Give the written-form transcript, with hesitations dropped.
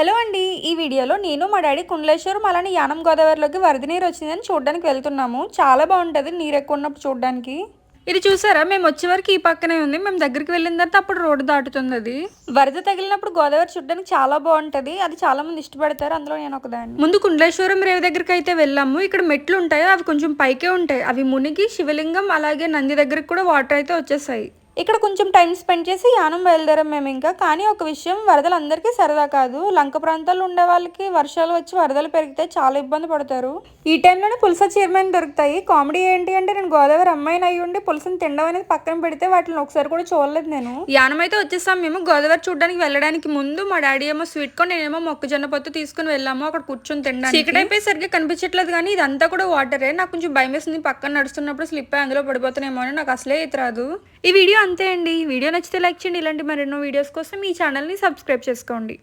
Hello అండి, ఈ వీడియోలో నేను మా డాడీ కుండలేశ్వరం అలానే యానం గోదావరిలోకి వరద నీరు వచ్చిందని చూడడానికి వెళ్తున్నాము. చాలా బాగుంటుంది నీరు ఎక్కువ ఉన్నప్పుడు చూడడానికి. ఇది చూసారా, మేము వచ్చే వరకు ఈ పక్కనే ఉంది. మేము దగ్గరికి వెళ్ళిన తర్వాత అప్పుడు రోడ్డు దాటుతుంది. అది వరద తగిలినప్పుడు గోదావరి చూడడానికి చాలా బాగుంటది. అది చాలా మంది ఇష్టపడతారు, అందులో నేను ఒకదాన్ని. ముందు కుండలేశ్వరం రేవు దగ్గరికి అయితే వెళ్ళాము. ఇక్కడ మెట్లు ఉంటాయి, అవి కొంచెం పైకే ఉంటాయి. అవి మునిగి శివలింగం అలాగే నంది దగ్గరికి కూడా వాటర్ అయితే వచ్చేసాయి. ఇక్కడ కొంచెం టైం స్పెండ్ చేసి యానం బయలుదేరాం మేము ఇంకా. కానీ ఒక విషయం, వరదలు అందరికీ సరదా కాదు. లంక ప్రాంతాల్లో ఉండే వాళ్ళకి వర్షాలు వచ్చి వరదలు పెరిగితే చాలా ఇబ్బంది పడతారు. ఈ టైంలోనే పులస చీరమైన దొరుకుతాయి. కామెడీ ఏంటి అంటే, నేను గోదావరి అమ్మాయిని అయ్యి ఉండి పులసని తినడం అనేది పక్కన పెడితే వాటిని ఒకసారి కూడా చూడలేదు నేను. యానం అయితే వచ్చేసాం మేము. గోదావరి చూడడానికి వెళ్ళడానికి ముందు మా డాడీ ఏమో స్వీట్ కార్న్, నేనేమో మొక్కజొన్న పొత్తు తీసుకుని వెళ్ళాము. అక్కడ కూర్చొని తినడానికి చీకటి అయిపోయి సరిగ్గా కనిపించట్లేదు, కానీ ఇదంతా కూడా వాటరే. నాకు కొంచెం భయం వేసింది, పక్కన నడుస్తున్నప్పుడు స్లిప్ అయ్యి అందులో పడిపోతానేమో అని. నాకు అసలే ఈత రాదు. ఈ వీడియో అంతే అండి. వీడియో నచ్చితే లైక్ చేయండి. ఇలాంటి మరెన్నో వీడియోస్ కోసం ఈ ఛానల్ని సబ్స్క్రైబ్ చేసుకోండి.